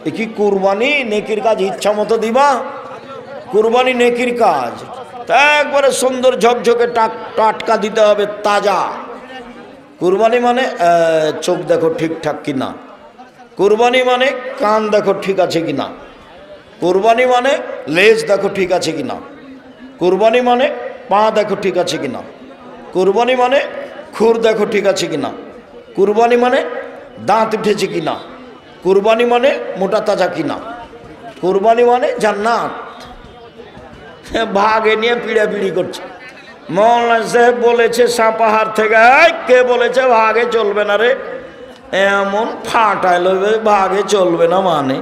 এ কি কুরবানি নেকির কাজ ইচ্ছা মতো দিবা? কুরবানি নেকির কাজ, তা একবারে সুন্দর ঝকঝকে টাটকা দিতে হবে, তাজা। কুরবানি মানে চোখ দেখো ঠিকঠাক কিনা, কুরবানি মানে কান দেখো ঠিক আছে কিনা, কুরবানি মানে লেজ দেখো ঠিক আছে কিনা, কুরবানি মানে পা দেখো ঠিক আছে কিনা, কুরবানি মানে খুর দেখো ঠিক আছে কিনা, কুরবানি মানে দাঁত উঠেছে কিনা, কুরবানি মানে মোটা তাজা কিনা, কুরবানি মানে জান্নাত। ভাগে নিয়ে পিড়াপিড়ি করছে। মৌলানা সাহেব বলেছে সাপাহার থেকে, কে বলেছে ভাগে চলবে না রে? এমন ফাটাইল ভাগে চলবে না মানে,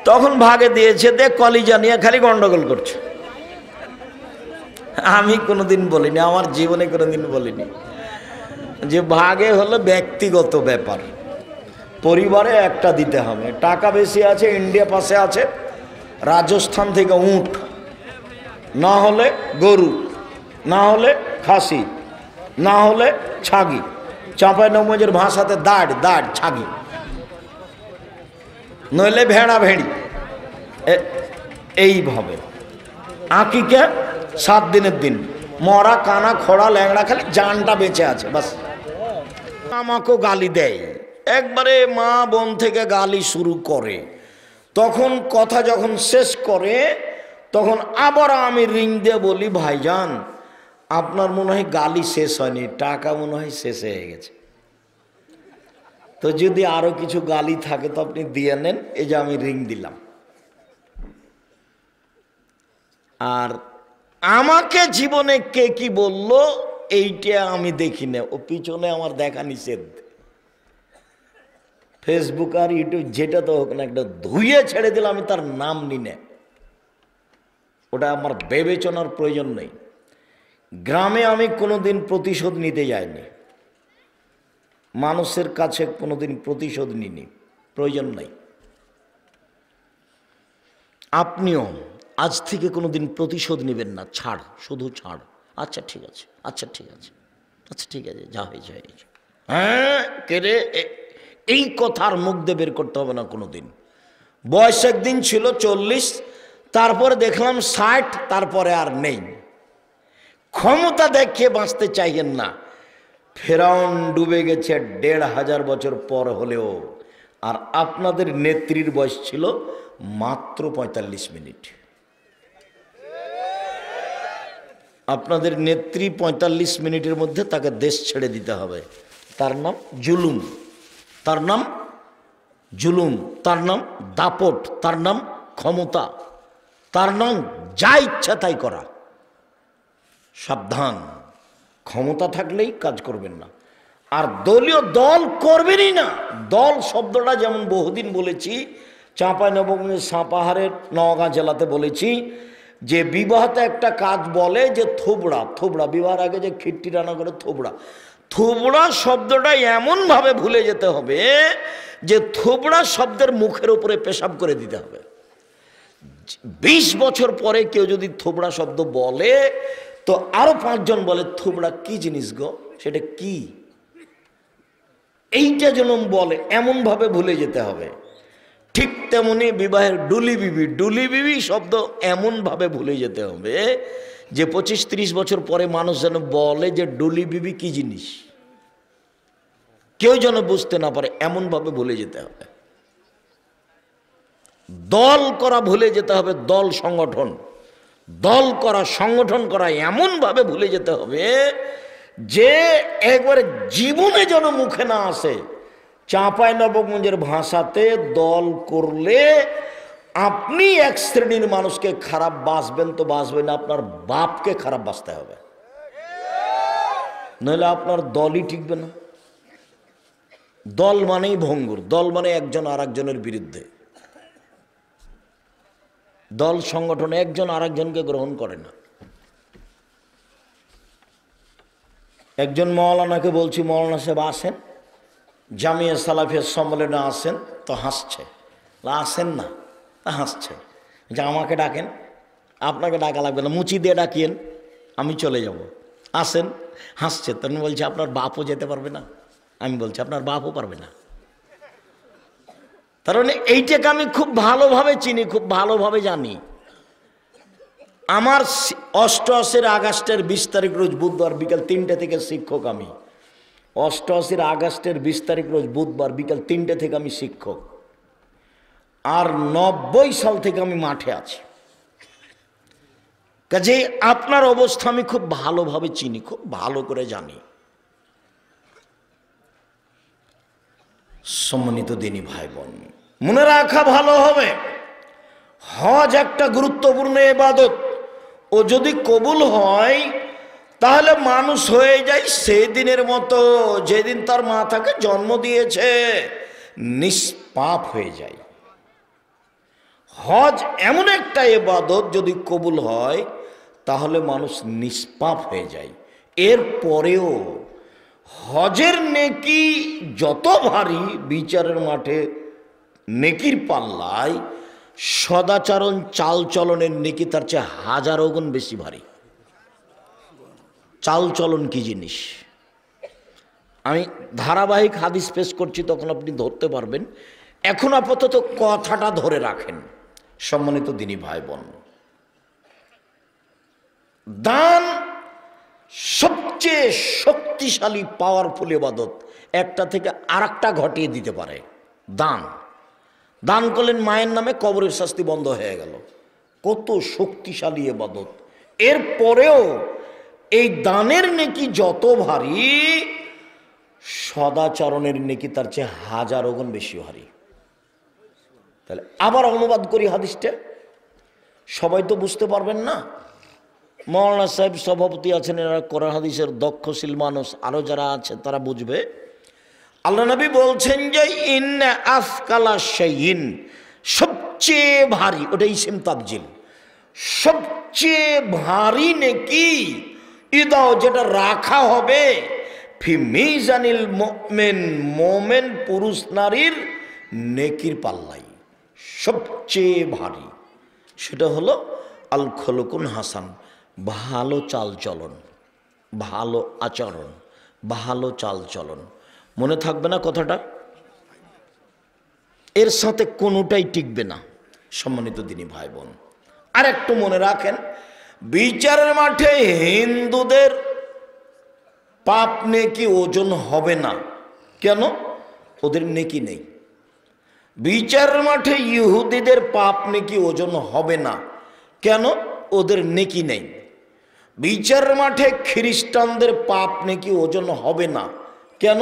তখন ভাগে দিয়েছে, দেখ কলিজা নিয়ে খালি গন্ডগোল করছে। আমি কোনোদিন বলিনি, আমার জীবনে কোনোদিন বলিনি যে ভাগে হলো ব্যক্তিগত ব্যাপার, পরিবারে একটা দিতে হবে। টাকা বেশি আছে, ইন্ডিয়া পাশে আছে, রাজস্থান থেকে উট, না হলে গরু, না হলে খাসি, না হলে ছাগি, চাঁপাইনবাবগঞ্জের ভাষাতে দাঁড় দাঁড় ছাগি, নইলে ভেড়া ভেড়ি। এইভাবে আকিকা 7 দিনের দিন, মরা কানা খোড়া ল্যাংড়া, খালি জানটা বেঁচে আছে বাস। আমাকেও গালি দেয়, একবারে মা বোন থেকে গালি শুরু করে। তখন কথা যখন শেষ করে, তখন আবার আমি রিং দিয়ে বলি, ভাইজান আপনার মনে হয় গালি শেষ হয়নি, টাকা মনে হয় শেষ হয়ে গেছে, তো যদি আরো কিছু গালি থাকে তো আপনি দিয়ে নেন, এই যে আমি রিং দিলাম। আর আমাকে জীবনে কে কি বলল এইটা আমি দেখি না, ও পিছনে আমার দেখা নিষেধ। ফেসবুক আর ইউটিউব যেটা তো হোক না, একটা ধুয়ে ছেড়ে দিলে আমি তার নাম নি না, ওটা আমার বিবেচনার প্রয়োজন নেই। গ্রামে আমি কোনোদিন প্রতিশোধ নিতে যাইনি, মানুষের কাছে কোনোদিন প্রতিশোধ নিনি, প্রয়োজন নেই। আপনিও আজ থেকে কোনোদিন প্রতিশোধ নেবেন না, ছাড়, শুধু ছাড়। আচ্ছা ঠিক আছে, আচ্ছা ঠিক আছে, আচ্ছা ঠিক আছে, যা হয়েছে হয়েছে। হ্যাঁ কে রে, এই কথার মুখ দিয়ে বের করতে হবে না কোনোদিন। বয়স একদিন ছিল 40, তারপরে দেখলাম 60, তারপরে আর নেই। ক্ষমতা দেখিয়ে বাঁচতে চাইেন না। ফেরাউন ডুবে গেছে 1500 বছর পর হলেও, আর আপনাদের নেত্রীর বয়স ছিল মাত্র 45 মিনিট। আপনাদের নেত্রী 45 মিনিটের মধ্যে তাকে দেশ ছেড়ে দিতে হবে। তার নাম জুলুম, তার নাম জুলুম, তার নাম দাপট, তার নাম ক্ষমতা, তার নাম যা ইচ্ছা তাই করা। সাবধান, ক্ষমতা থাকলেই কাজ করবেন না, আর দলীয় দল করবেনই না। দল শব্দটা যেমন বহুদিন বলেছি, চাঁপাইনবাবগঞ্জের সাপাহারের নওগাঁ জেলাতে বলেছি যে বিবাহতে একটা কাজ বলে যে থোবড়া, থোবড়া, বিবাহের আগে যে খিট্টি রান্না করে থোবড়া, থোবড়া শব্দটা এমনভাবে ভুলে যেতে হবে যে থোবড়া শব্দের মুখের উপরে পেশাব করে দিতে হবে। 20 বছর পরে কেউ যদি থোবড়া শব্দ বলে তো আরো 5 জন বলে থোবড়া কি জিনিস গো, সেটা কি, এইটা যেন বলে, এমনভাবে ভুলে যেতে হবে। ঠিক তেমনি বিবাহের ডুলি বিবি, ডুলি বিবি শব্দ এমনভাবে ভুলে যেতে হবে যে 25-30 বছর পরে মানুষ যেন বলে যে ডুলি বিবি কি জিনিস, কেউ যেন বুঝতে না পারে, এমনভাবে ভুলে যেতে হবে। দল করা ভুলে যেতে হবে, দল সংগঠন, দল করা, সংগঠন করা এমনভাবে ভুলে যেতে হবে যে একবারে জীবনে যেন মুখে না আসে। চাঁপাইনবাবগঞ্জের ভাষাতে দল করলে আপনি এক শ্রেণীর মানুষকে খারাপ বাসবেন তো বাসবেন, আপনার বাপকে খারাপ বাসতে হবে, নইলে আপনার দলই টিকবে না। দল মানেই ভঙ্গুর, দল মানে একজন আর একজনের বিরুদ্ধে। দল সংগঠনে একজন আর একজনকে গ্রহণ করে না। একজন মৌলানাকে বলছি, মৌলানা সাহেব আসেন, জামিয়া সালাফিয়া সম্মেলনে আসেন, তো হাসছে, আসেন না, হাসছে, যে আমাকে ডাকেন, আপনাকে ডাকা লাগবে না, মুচি দিয়ে ডাকিয়েন, আমি চলে যাব, আসেন, হাসছে। তখন বলছে আপনার বাপও যেতে পারবে না, আমি বলছি আপনার বাপও পারবে না। তার মানে এইটাকে আমি খুব ভালোভাবে চিনি, খুব ভালোভাবে জানি। আমার 88 আগস্টের 20 তারিখ রোজ বুধবার বিকাল 3টে থেকে শিক্ষক আমি। 88 আগস্টের 20 তারিখ রোজ বুধবার বিকাল 3টে থেকে আমি শিক্ষক। আর 90 সাল থেকে আমি মাঠে আছি। কাজে আপনার অবস্থা আমি খুব ভালোভাবে চিনি, খুব ভালো করে জানি। সম্মানিত দিনী ভাই বোন, মনে রাখা ভালো হবে, হজ একটা গুরুত্বপূর্ণ ইবাদত। ও যদি কবুল হয় তাহলে মানুষ হয়ে যায় সেই দিনের মতো যেদিন তার মা তাকে জন্ম দিয়েছে, নিষ্পাপ হয়ে যায়। হজ এমন একটা ইবাদত যদি কবুল হয় তাহলে মানুষ নিষ্পাপ হয়ে যায়। এর পরেও হজের নেকি যত ভারী, বিচারের মাঠে নেকির পাল্লায় সদাচরণ চালচলনের নেকি তার চেয়ে হাজারো গুণ বেশি ভারী। চালচলন কি জিনিস আমি ধারাবাহিক হাদিস পেশ করছি, তখন আপনি ধরতে পারবেন। এখন আপাতত কথাটা ধরে রাখেন। সম্মানিত দিনী ভাই বোন, দান সবচেয়ে শক্তিশালী পাওয়ারফুল ইবাদত, একটা থেকে আরেকটা ঘটিয়ে দিতে পারে। দান দান করলেন মায়ের নামে, কবরের শাস্তি বন্ধ হয়ে গেল। কত শক্তিশালী ইবাদত। এর পরেও এই দানের নেকি যত ভারী, সদাচরণের নেকি তার চেয়ে হাজারো গুণ বেশি ভারী। তাহলে আবার অনুবাদ করি হাদিসটা, সবাই তো বুঝতে পারবেন না। মৌলানা সাহেব সভাপতি আছেন, এরা কোরআন হাদিসের দক্ষশীল মানুষ, আরো যারা আছে তারা বুঝবে। আল্লাহ নবী বলছেন যে ইন্না আফকালা শাইইন, সবচেয়ে ভারী, ওটা ইসিম তাবজিল, সবচেয়ে ভারী নেকি ইদাও, যেটা রাখা হবে ফি মিজানিল মুমিন, মোমেন পুরুষ নারীর নেকির পাল্লাই সবচেয়ে ভারী, সেটা হলো আল খলকুন হাসান, ভালো চালচলন, ভালো আচরণ, ভালো চালচলন। মনে থাকবে না কথাটা? এর সাথে কোনোটাই টিকবে না। সম্মানিত দিনী ভাই বোন, আর একটু মনে রাখেন, বিচারের মাঠে হিন্দুদের পাপ নেকি ওজন হবে না। কেন? ওদের নেকি নেই। বিচারের মাঠে ইহুদিদের পাপ নেকি ওজন হবে না। কেন? ওদের নেকি নেই। বিচারের মাঠে খ্রিস্টানদের পাপ নেকি ওজন হবে না। কেন?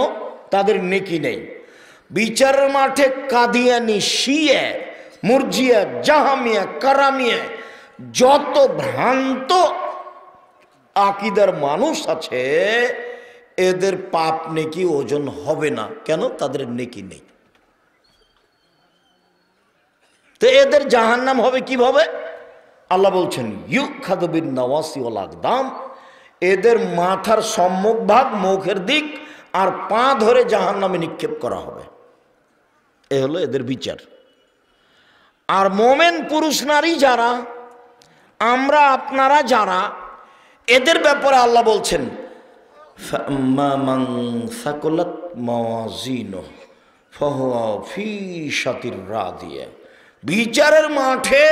তাদের নেকি নেই। বিচারের মাঠে কাদিয়ানি, শিয়া, মুরজিয়া, জাহামিয়া, কারামিয়া, যত ভ্রান্ত আকিদার মানুষ আছে, এদের পাপ নেকি ওজন হবে না। কেন? তাদের নেকি নেই। তো এদের জাহান্নাম হবে কিভাবে? আল্লাহ বলছেন ইউখাযু বিন নাওয়াসি ওয়াল আকদাম, এদের মাথার সম্মুখ ভাগ, মুখের দিক আর পা ধরে জাহান্নামে নিক্ষেপ করা হবে। এ হলো এদের বিচার। আর মোমেন পুরুষ নারী যারা, আমরা আপনারা যারা, এদের ব্যাপারে আল্লাহ বলছেন ফাম্মা মান সাকুলাত মাওয়াজিনুহু ফাহুয়া ফি শাতির রাদিয়া, বিচারের মাঠে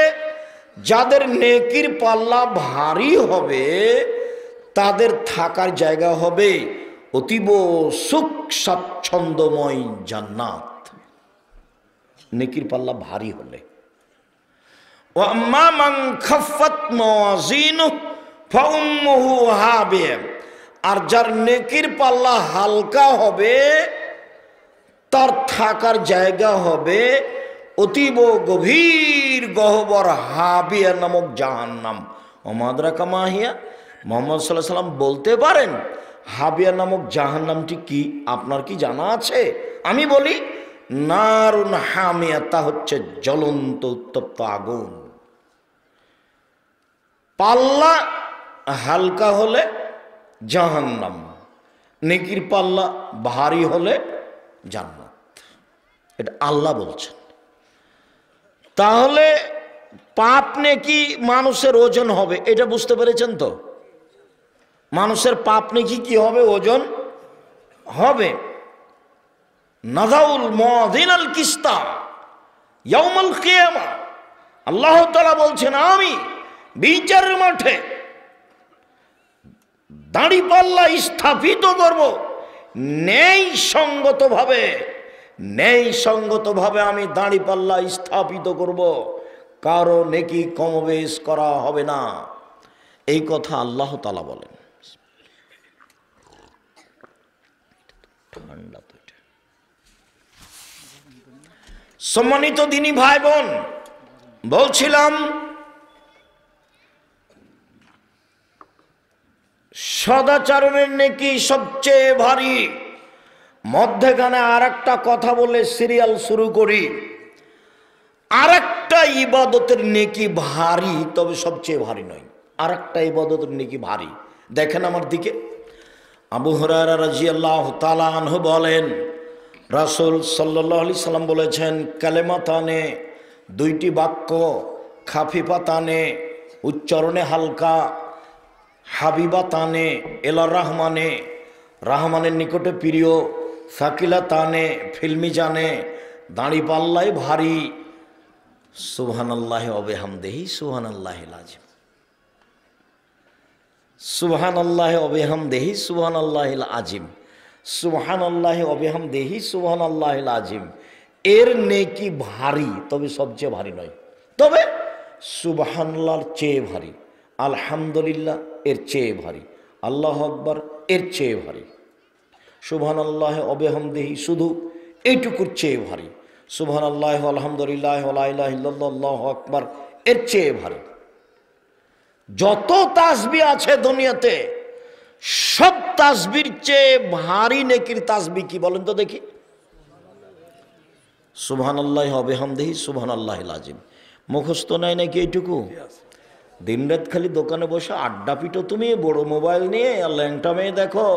যাদের নেকির পাল্লা ভারী হবে তাদের থাকার জায়গা হবে অতীব সুখ স্বাচ্ছন্দ্যময় জান্নাত, নেকির পাল্লা ভারী হলে। ওয়া আম্মা মান খাফফাত মাওয়াজিনুহু ফাউম্মুহু হাবিয়া, আর যার নেকির পাল্লা হালকা হবে তার থাকার জায়গা হবে অতীব গভীর গহ্বর হাবিয়া নামক জাহান্নাম। ওমাদরাকা মাহিয়া, মুহাম্মদ সাল্লাল্লাহু আলাইহি সাল্লাম বলতে পারেন হাবিয়া নামক জাহান্নামটি কি? আপনার কি জানা আছে? আমি বলি নারুন হামিয়া, তা হচ্ছে জ্বলন্ত উত্তপ্ত আগুন। পাল্লা হালকা হলে জাহান্নাম, নেকির পাল্লা ভারী হলে জান্নাত। এটা আল্লাহ বলছেন। তাহলে পাপ নেকি মানুষের ওজন হবে, এটা বুঝতে পেরেছেন তো? মানুষের পাপ নেকি কি হবে? ওজন হবে। নাযাউল মুযিনাল কিস্তা, ইয়াউমুল কিয়ামা আল্লাহ তাআলা বলছেন আমি বিচারের মাঠে দাঁড়িপাল্লা স্থাপিত করব ন্যায়সঙ্গতভাবে আমি দাঁড়িপাল্লা স্থাপিত করব, কারো নেকি কমবেশ করা হবে না। এই কথা আল্লাহ তাআলা বলেন। ঠান্ডা তো এটা। সম্মানিত দিনী ভাই বোন, বলছিলাম সদাচরণের নেকি সবচেয়ে ভারী। মধ্যখানে আর একটা কথা বলে সিরিয়াল শুরু করি। আর একটা ইবাদতের নেকি ভারী, তবে সবচেয়ে ভারী নয়। আর একটা ইবাদতের নেকি ভারী। দেখেন আমার দিকে। আবু হুরায়রা রাদিয়াল্লাহু তাআলা আনহু বলেন, রাসূল সাল্লাল্লাহু আলাইহি সাল্লাম বলেছেন, কালেমাতানে, দুইটি বাক্য, খাফিফাতানে, উচ্চারণে হালকা, হাবিবাতানে এলা রহমানে, রহমানের নিকটে প্রিয়, সাকিলাতানে ফিল্মি জানে, দাঁড়ি পাল্লায় ভারী, সুবহানাল্লাহি ওয়া বিহামদিহি সুবহানাল্লাহিল আযীম, সুবহানাল্লাহি ওয়া বিহামদিহি সুবহানাল্লাহিল আযীম, সুবহানাল্লাহি ওয়া বিহামদিহি সুবহানাল্লাহিল আযীম। এর নেকি ভারী, তবে সবচেয়ে ভারী নয়। তবে সুবহানাল্লাহর চেয়ে ভারী, আলহামদুলিল্লাহ এর চেয়ে ভারী, আল্লাহু আকবার এর চেয়ে ভারী, সুবহানাল্লাহি ওয়া বিহামদিহি শুধু এইটুকুর চেয়ে ভারী, সুবহানাল্লাহি আলহামদুলিল্লাহ ওয়া লা ইলাহা ইল্লাল্লাহ আল্লাহু আকবার এর চেয়ে ভারী। যত তাসবিহ আছে দুনিয়াতে, সব তাসবির চেয়ে ভারী নেকির তাসবিহ কি বলেন তো দেখি? সুবহানাল্লাহি ওয়া বিহামদিহি সুবহানাল্লাহিল আযীম। মুখস্থ নাই নাকি এইটুকু? দিনরাত খালি দোকানে বসে আড্ডা পিটো, তুমি বড় মোবাইল নিয়ে আর ল্যাংটা মেয়ে দেখো,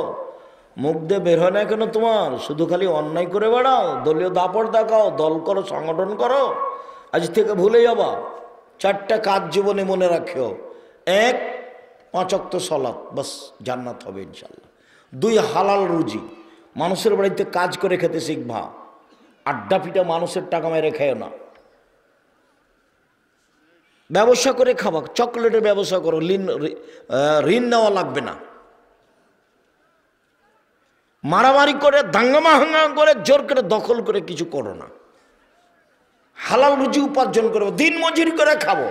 মুখ দিয়ে বের হয় না কেন তোমার? শুধু খালি অন্যায় করে বেড়াও, দলীয় দাপট দেখাও, দল করো, সংগঠন করো। আজ থেকে ভুলে যাবা। 4টা কাজ জীবনে মনে রাখিও। 1, 5 ওয়াক্ত সালাত, বাস জান্নাত হবে ইনশাল্লাহ। 2, হালাল রুজি, মানুষের বাড়িতে কাজ করে খেতে শিখবা। আড্ডা পিটা মানুষের টাকা মেরে খেও না। ব্যবসা করে খাবা, চকলেটের ব্যবসা করো, ঋণ নেওয়া লাগবে না। মারামারি করে, দাঙ্গামা হাঙ্গামা করে, জোর করে দখল করে কিছু করো না। হালাল রুজি উপার্জন করবো, দিন মজুরি করে খাবো।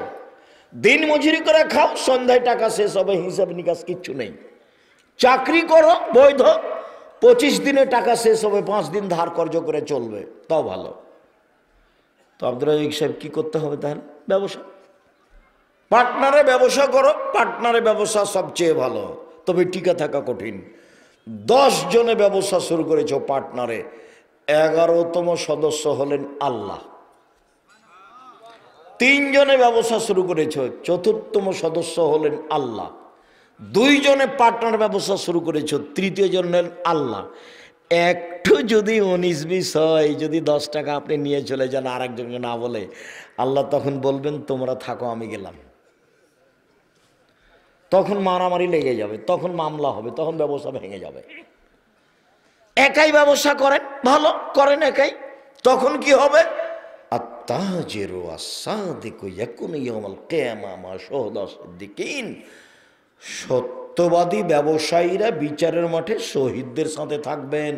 দিন মজুরি করে খাও, সন্ধ্যায় টাকা শেষ হবে, হিসাব নিকাশ কিচ্ছু নেই। চাকরি করো বৈধ, 25 দিনে টাকা শেষ হবে, 5 দিন ধার কর্জ করে চলবে, তাও ভালো। তো আব্দুর রাজ্জাক সাহেব কি করতে হবে তাহলে? ব্যবসা, পার্টনারে ব্যবসা করো। পার্টনারে ব্যবসা সবচেয়ে ভালো, তবে টিকে থাকা কঠিন। 10 জনে ব্যবসা শুরু করেছ পার্টনারে, 11তম সদস্য হলেন আল্লাহ। 3 জনে ব্যবসা শুরু করেছ, 4র্থতম সদস্য হলেন আল্লাহ। 2 জনে পার্টনার ব্যবসা শুরু করেছ, 3য় জন হলেন আল্লাহ। একটু যদি 19-20 হয়, যদি 10 টাকা আপনি নিয়ে চলে যান আর একজনকে না বলে, আল্লাহ তখন বলবেন তোমরা থাকো, আমি গেলাম। তখন মারামারি লেগে যাবে, তখন মামলা হবে, তখন ব্যবসা ভেঙে যাবে। একাই ব্যবসা করেন, ভালো করেন একাই, তখন কি হবে? আত্তাজিরু আস-সাদিকু ইয়াকুনু ইয়াউমাল কিয়ামা মা শুহাদাস সিদ্দিকিন। সত্যবাদী ব্যবসায়ীরা বিচারের মাঠে শহীদদের সাথে থাকবেন।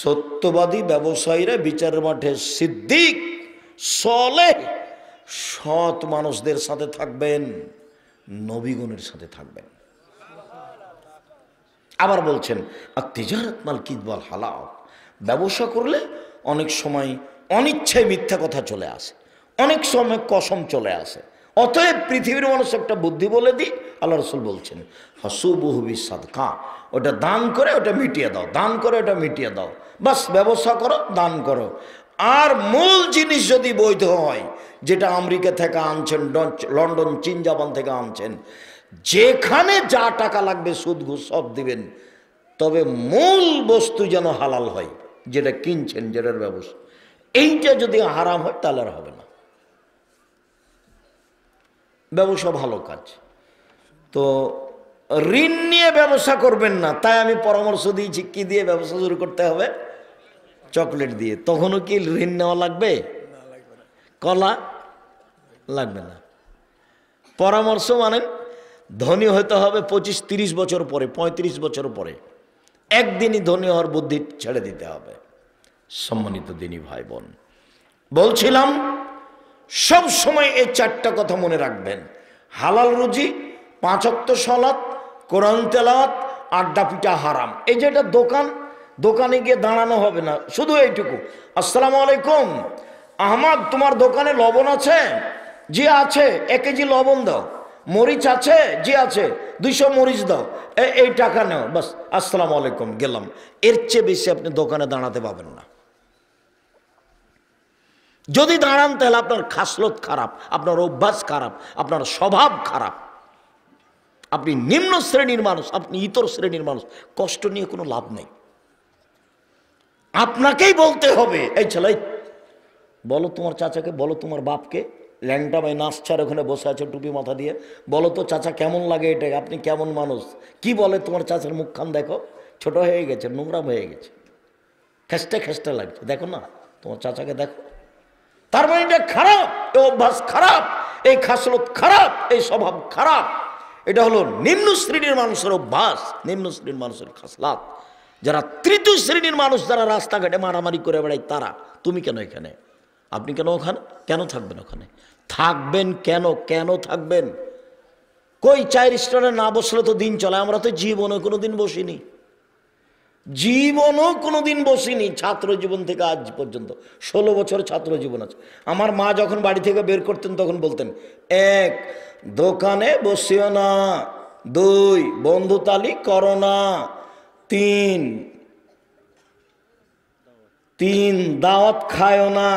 সত্যবাদী ব্যবসায়ীরা বিচারের মাঠে সিদ্দিক, সালেহ, সৎ মানুষদের সাথে থাকবেন, নবীগণের সাথে থাকবেন। আবার বলছেন আত-তিজারাত মাল কিযবাল হালাল। ব্যবসা করলে অনেক সময় অনিচ্ছায় মিথ্যা কথা চলে আসে, অনেক সময় কসম চলে আসে। অতএব পৃথিবীর মানুষ একটা বুদ্ধি বলে দিই, আল্লাহ রাসূল বলছেন হাসুবুহু বিসাদকা, ওটা দান করে ওটা মিটিয়ে দাও, দান করে ওটা মিটিয়ে দাও। বাস ব্যবসা করো, দান করো। আর মূল জিনিস যদি বৈধ হয়, যেটা আমেরিকা থেকে আনছেন, লন্ডন, চীন, জাপান থেকে আনছেন, যেখানে যা টাকা লাগবে সুদ ঘুষ সব দিবেন, তবে মূল বস্তু যেন হালাল হয়, যেটা কিনছেন, যেটার ব্যবসা। এইটা যদি হারাম হয় তাহলে আর হবে না। ব্যবসা ভালো কাজ। তো ঋণ নিয়ে ব্যবসা করবেন না, তাই আমি পরামর্শ দিয়েছি কি দিয়ে ব্যবসা শুরু করতে হবে? চকলেট দিয়ে। তখনও কি ঋণ নেওয়া লাগবে? কলা লাগবে না। পরামর্শ মানেন ধনী হতে হবে 25-30 বছর পরে, 35 বছর পরে। একদিনই ধনী হওয়ার বুদ্ধি ছেড়ে দিতে হবে। সম্মানিত দিনী ভাই বোন, বলছিলাম সব সময় এই 4টা কথা মনে রাখবেন। হালাল রুজি, 5 ওয়াক্ত সালাত, কোরআন তেলাওয়াত, আড্ডা পিটা হারাম। এই যে এটা দোকানে গিয়ে দাঁড়ানো হবে না, শুধু এইটুকু, আসসালামু আলাইকুম আহমদ, তোমার দোকানে লবণ আছে? জি আছে। 1 কেজি লবণ দাও। মরিচ আছে? জি আছে। 200 মরিচ দাও। এই টাকা নাও, বাস আসসালামু আলাইকুম, গেলাম। এর চেয়ে বেশি আপনি দোকানে দাঁড়াতে পাবেন না। যদি দাঁড়ান তাহলে আপনার খাসলত খারাপ, আপনার অভ্যাস খারাপ, আপনার স্বভাব খারাপ, আপনি নিম্ন শ্রেণীর মানুষ, আপনি ইতর শ্রেণীর মানুষ। কষ্ট নিয়ে কোনো লাভ নেই। আপনাকেই বলতে হবে, এই ছেলে বলো তোমার চাচাকে, বলো তোমার বাপকে, ল্যাংটা ভাই নাচছার ওখানে বসে আছে টুপি মাথা দিয়ে, বলো তো চাচা কেমন লাগে এটা, আপনি কেমন মানুষ? কি বলে তোমার চাচার মুখখান দেখো, ছোট হয়ে গেছে, নোংরাম হয়ে গেছে, খেস্টে খেস্টে লাগছে, দেখো না তোমার চাচাকে দেখো। তার মানে এটা খারাপ, এই অভ্যাস খারাপ, এই খাসলত খারাপ, এই স্বভাব খারাপ। এটা হলো নিম্ন শ্রেণীর মানুষের অভ্যাস, নিম্ন শ্রেণীর মানুষের খাসলাত। যারা তৃতীয় শ্রেণীর মানুষ, যারা রাস্তাঘাটে মারামারি করে বেড়ায়, তারা। তুমি কেন এখানে? আপনি কেন ওখানে? কেন থাকবেন ওখানে? থাকবেন কেন? কেন থাকবেন? কই 4 স্টারে না বসলে তো দিন চলে। আমরা তো জীবনে কোনোদিন বসিনি, জীবনও কোনোদিন বসিনি, ছাত্র জীবন থেকে আজ পর্যন্ত 16 বছর ছাত্র জীবন আছে। আমার মা যখন বাড়ি থেকে বের করতেন তখন বলতেন, 1 দোকানে বসিও না, 2 বন্ধুতালি করো না, 3 দাওয়াত খায়ও না,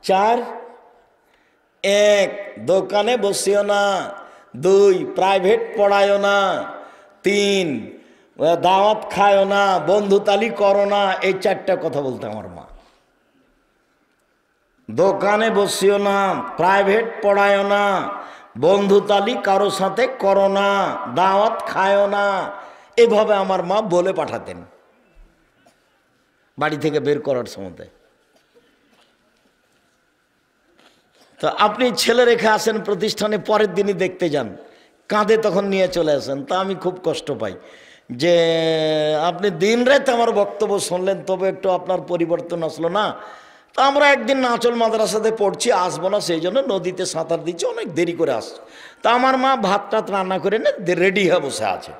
4 1 দোকানে বসিও না, 2 প্রাইভেট পড়ায়ও না, 3 দাওয়াত খায়ও না, বন্ধুতালি করো না। এই 4টা কথা বলতে আমার মা। দোকানে বসিও না, প্রাইভেট পড়ায়ও না, বন্ধুতালি কারো সাথে করো না, দাওয়াত খায়ও না। এভাবে আমার মা বলে পাঠাতেন বাড়ি থেকে বের করার সময়। তো আপনি ছেলে রেখে আসেন প্রতিষ্ঠানে, পরের দিনই দেখতে যান, কাঁধে তখন নিয়ে চলে আসেন। তা আমি খুব কষ্ট পাই যে আপনি দিন রাত আমার বক্তব্য শুনলেন, তবে একটু আপনার পরিবর্তন আসলো না। তো আমরা একদিন নাচল মাদ্রাসাতে পড়ছি, আসবো না, সেই জন্য নদীতে সাঁতার দিচ্ছি, অনেক দেরি করে আসছে। তা আমার মা ভাত টাত রান্না করে না রেডি হয়ে বসে আছে।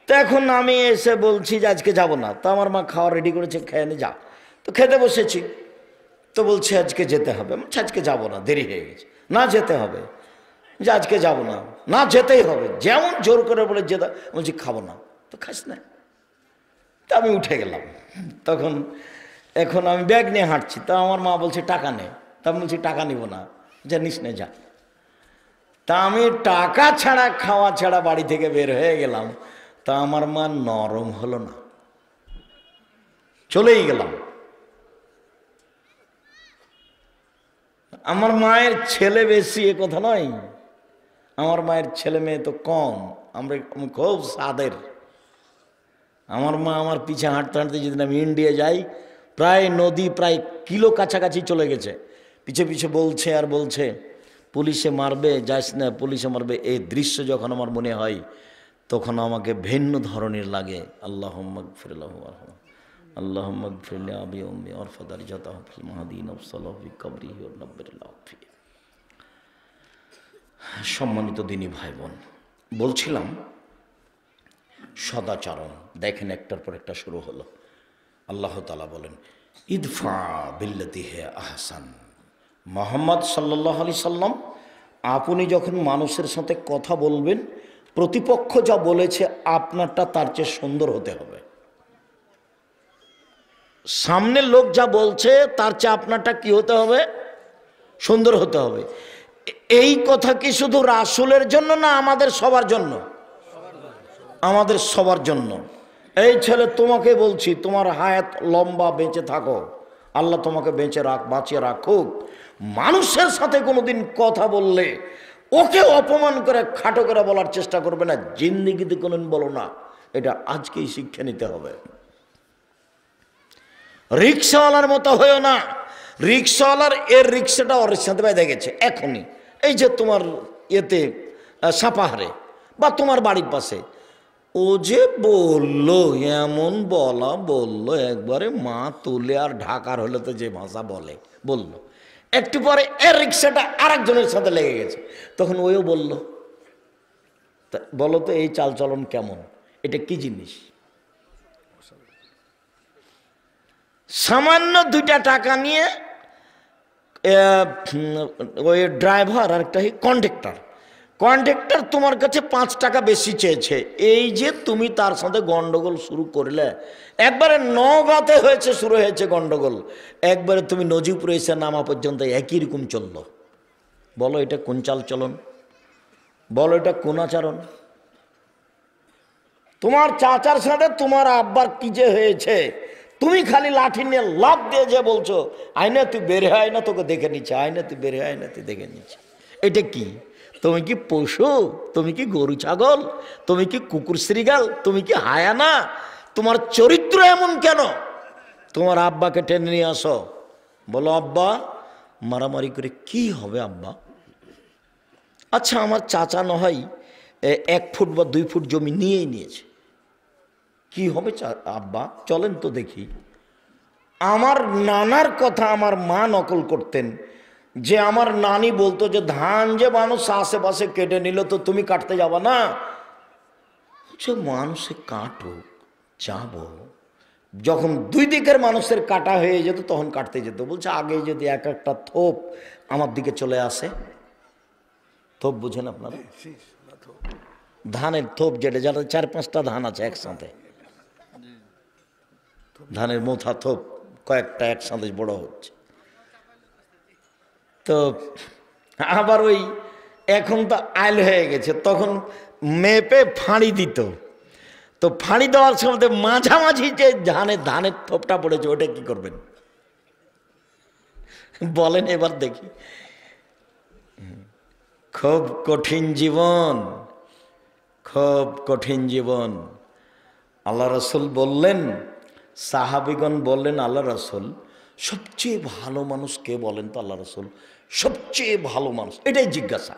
তো এখন আমি এসে বলছি যে আজকে যাব না। তো আমার মা খাওয়া রেডি করেছে, খেয়ে নে যা। তো খেতে বসেছি, তো বলছে আজকে যেতে হবে। আজকে যাব না, দেরি হয়ে গেছে। না যেতে হবে, যে আজকে যাব না, না যেতেই হবে। যেমন জোর করে বলে যেতে, বলছি খাবো না। তো খাস না। তা আমি উঠে গেলাম। তখন এখন আমি ব্যাগ নিয়ে হাঁটছি, তা আমার মা বলছে টাকা নে। তা আমি বলছি টাকা নিব না। যা নিস নে যা। তা আমি টাকা ছাড়া খাওয়া ছাড়া বাড়ি থেকে বের হয়ে গেলাম। তা আমার মা নরম হলো না, চলেই গেলাম। আমার মায়ের ছেলে বেশি এ কথা নয়, আমার মায়ের ছেলে মেয়ে তো কম। আমি খুব সাদের। আমার মা আমার পিছে হাঁটতে হাঁটতে যেদিন আমি ইন্ডিয়া যাই, প্রায় নদী প্রায় কিলো কাছাকাছি চলে গেছে, পিছে পিছে বলছে আর বলছে পুলিশে মারবে, যাস না, পুলিশে মারবে। এই দৃশ্য যখন আমার মনে হয় তখন আমাকে ভিন্ন ধরনের লাগে। আল্লাহুম্মা গফিরলাহু ওয়ারহামহু, আল্লাহুম্মা গফিরলি আবি উম্মি ওয়ারফা দারজাতাহু ফিল মাহদিন ওয়াসসালাহু ফি কবরিহি ওয়া নাব্বিরুল্লাহু ফি। সম্মানিত দিনী ভাই বোন, বলছিলাম সদাচরণ। দেখেন একটার পর একটা শুরু হলো। আল্লাহ তাআলা বলেন, ইদফা বিল্লাতি হে আহসান। মুহাম্মদ সাল্লাল্লাহু আলাইহি সাল্লাম, আপনি যখন মানুষের সাথে কথা বলবেন, প্রতিপক্ষ যা বলেছে আপনারটা তার চেয়ে সুন্দর হতে হবে। সামনের লোক যা বলছে তার চেয়ে আপনারটা কি হতে হবে? সুন্দর হতে হবে। এই কথা কি শুধু রাসূলের জন্য না আমাদের সবার জন্য? আমাদের সবার জন্য। এই ছেলে, তোমাকে বলছি, তোমার হায়াত লম্বা, বেঁচে থাকো, আল্লাহ তোমাকে বাঁচিয়ে রাখুক। মানুষের সাথে কোনোদিন কথা বললে ওকে অপমান করে খাটো করে বলার চেষ্টা করবে না, জিন্দেগিতে কোনোদিন বলো না। এটা আজকেই শিক্ষা নিতে হবে। রিক্সাওয়ালার মতো হয়েও না, রিক্সাওয়ালার এর রিক্সাটা ওর সাথে বেঁধে গেছে এখনই, এই যে তোমার এতে সাপাহারে বা তোমার বাড়ির পাশে। ও যে বললো, এমন বললো একবারে মা তুলে আর ঢাকার হলে তো যে ভাষা বললো। একটু পরে এর রিক্সাটা আরেকজনের সাথে লেগে গেছে, তখন ওইও বললো। বলো তো এই চালচলন কেমন? এটা কি জিনিস? সামান্য 2টা টাকা নিয়ে ওই ড্রাইভার আর একটা কন্ডাক্টর তোমার কাছে 5 টাকা বেশি চেয়েছে। এই যে তুমি তার সাথে গন্ডগোল শুরু করলে, একবারে নওগাঁতে শুরু হয়েছে গন্ডগোল, একবারে তুমি নজিপুরে এসে নামা পর্যন্ত একই রকম চললো। বলো এটা কোন চালচলন? বলো এটা কোন আচরণ? তোমার চাচার সাথে তোমার আব্বার কি যে হয়েছে, তুমি খালি লাঠি নিয়ে লাফ দিয়ে যে বলছো আয়না তুই বের হয় না, তোকে দেখে নিচ্ছে, আয়না তুই বের হয় না, তুই দেখে নিচ্ছে। এটা কি? তুমি কি পশু? তুমি কি গরু ছাগল? তুমি কি কুকুর শ্রীগাল? তুমি কি হায়ানা? তোমার চরিত্র এমন কেন? তোমার আব্বাকে টেনে নিয়ে আসো, বলো আব্বা মারামারি করে কি হবে আব্বা? আচ্ছা আমার চাচা না হয় 1 ফুট বা 2 ফুট জমি নিয়েই নিয়েছে, কি হবে আব্বা? চলেন তো দেখি। আমার নানার কথা আমার মা নকল করতেন, যে আমার নানি বলতো যে ধান যে মানুষ আশেপাশে কেটে নিল তো তুমি কাটতে যাবা না? মানুষে কাটো যাবো, যখন 2 দিকের মানুষের কাটা হয়ে যেত তখন কাটতে যেত। বলছে আগে যদি একটা থোপ আমার দিকে চলে আসে, থোপ বুঝেন আপনারা? ধানের থোপ যেটা 4-5টা ধান আছে একসাথে, ধানের মোথা থোপ কয়েকটা একসাথে বড় হচ্ছে। তো আবার ওই এখন তো আইল হয়ে গেছে, তখন মেপে ফাঁড়ি দিত। তো ফাঁড়ি দেওয়ার সময় মাঝামাঝি যে ধানের থোপটা পড়েছে ওটা কি করবেন বলেন এবার দেখি? খুব কঠিন জীবন, খুব কঠিন জীবন। আল্লাহ রসুল বললেন, সাহাবিগণ বললেন আল্লাহ রসুল সবচেয়ে ভালো মানুষ কে বলেন তো? আল্লাহ রসুল সবচেয়ে ভালো মানুষ এটাই জিজ্ঞাসা।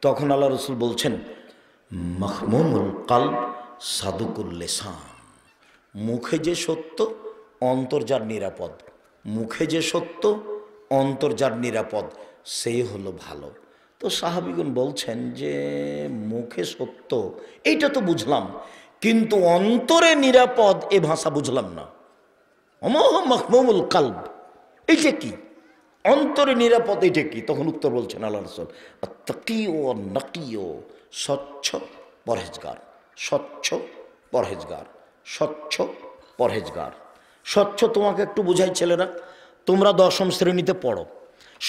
তখন আল্লাহ রসুল বলছেন মাহমুমুল কালব সাদুকুল লিসান, মুখে যে সত্য অন্তর যার নিরাপদ, মুখে যে সত্য অন্তর যার নিরাপদ সেই হলো ভালো। তো সাহাবিগণ বলছেন যে মুখে সত্য এইটা তো বুঝলাম, কিন্তু অন্তরে নিরাপদ এ ভাষা বুঝলাম না। মাহমুমুল কালব এইটা কি? অন্তরে নিরাপদ এটা কি? তখন উত্তর বলছেন আল্লাহ রাসূল আত্তাকিও নাকিও, স্বচ্ছ পরহেজগার, স্বচ্ছ পরহেজগার, স্বচ্ছ পরহেজগার। স্বচ্ছ তোমাকে একটু বুঝাই ছেলেরা, তোমরা 10ম শ্রেণীতে পড়ো,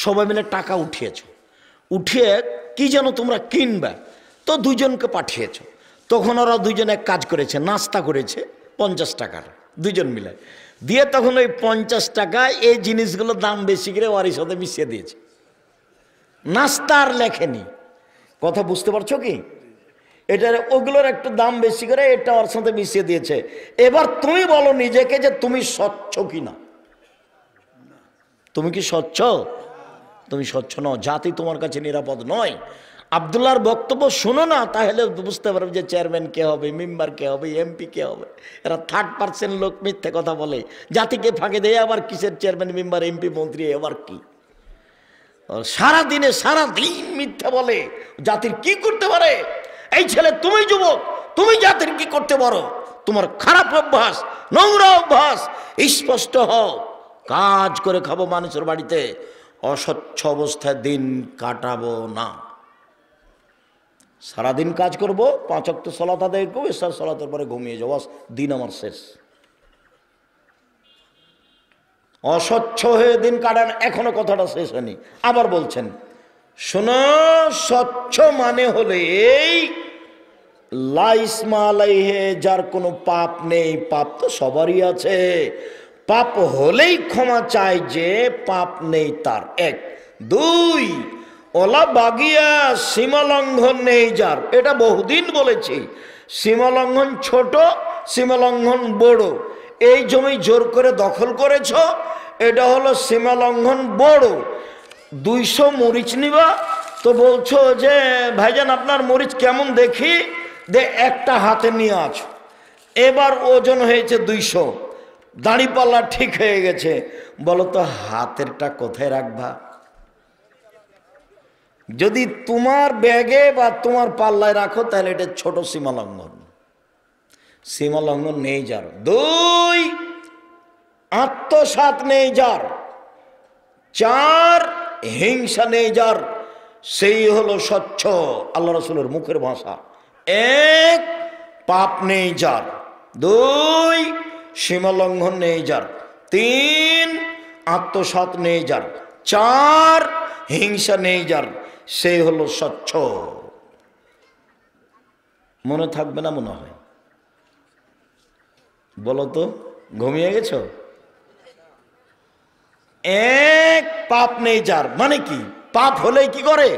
সবাই মিলে টাকা উঠিয়েছ, উঠিয়ে কি যেন তোমরা কিনবে, তো 2 জনকে পাঠিয়েছ। তখন ওরা 2 জন এক কাজ করেছে, নাস্তা করেছে 50 টাকার, 2 জন মিলে দিয়ে তখন ওই 50 টাকায় এই জিনিসগুলোর দাম বেশি করে ওর সাথে মিশিয়ে দিয়েছে। নাস্তা আর লেখেনি, কথা বুঝতে পারছো কি? এটার ওগুলোর একটু দাম বেশি করে এটা ওর সাথে মিশিয়ে দিয়েছে। এবার তুমি বলো নিজেকে যে তুমি স্বচ্ছ কিনা? তুমি কি স্বচ্ছ? তুমি স্বচ্ছ নও, জাতি তোমার কাছে নিরাপদ নয়। আব্দুল্লাহর বক্তব্য শোনো না, তাহলে বুঝতে পারবে যে চেয়ারম্যান কে হবে, মেম্বার কে হবে, এমপি কে হবে। এরা 3rd-person লোক, মিথ্যে কথা বলে, জাতিকে ফাঁকে দেয়। আবার কিসের চেয়ারম্যান, মেম্বার, এমপি, মন্ত্রী, আবার কি সারাদিন মিথ্যা বলে। জাতির কি করতে পারে? এই ছেলে তুমি যুবক, তুমি জাতির কি করতে পারো? তোমার খারাপ অভ্যাস, নোংরা অভ্যাস, স্পষ্ট হও। কাজ করে খাবো মানুষের বাড়িতে, অস্বচ্ছ অবস্থায় দিন কাটাবো না। সারাদিন কাজ করব, 5 ওয়াক্ত সালাত আদায় করবো, ইশার সালাতের পরে ঘুমিয়ে যাবো, দিন আমার শেষ। অস্বচ্ছ হয়ে দিন কাটান, এখনো কথাটা শেষ হয়নি। আবার বলছেন শোনো, স্বচ্ছ মানে হলে এই লা ইসমা আলাইহি, যার কোনো পাপ নেই। পাপ তো সবারই আছে, পাপ হলেই ক্ষমা চায় যে পাপ নেই তার, 1। 2 ওলা বাগিয়া, সীমালঙ্ঘন নেই যার। এটা বহুদিন বলেছি, সীমালঙ্ঘন ছোট, সীমালঙ্ঘন বড়। এই জমি জোর করে দখল করেছ, এটা হলো সীমা লঙ্ঘন বড়। 200 মরিচ নিবা, তো বলছো যে ভাইজান আপনার মরিচ কেমন দেখি, দে একটা হাতে নিয়ে আছো। এবার ওজন হয়েছে 200, দাঁড়িপাল্লা ঠিক হয়ে গেছে, বলো তো হাতেরটা কোথায় রাখবা? যদি তোমার ব্যাগে বা তোমার পাল্লায় রাখো তাহলে এটা ছোট সীমা লঙ্ঘন। সীমা লঙ্ঘন নেই যার। 2, আত্মসাৎ নেই যার। 4, হিংসা নেই যার, সেই হলো স্বচ্ছ, আল্লাহ রাসূলের মুখের ভাষা। 1, পাপ নেই যার। 2, সীমা লঙ্ঘন নেই যার। 3, আত্মসাৎ নেই যার। 4, হিংসা নেই যার, সেই হলো স্বচ্ছ। মনে থাকবে না মনে হয়? বলো তো, ঘুমিয়ে গেছো? 1, পাপ নেই যার মানে কি? পাপ হলে কি করে?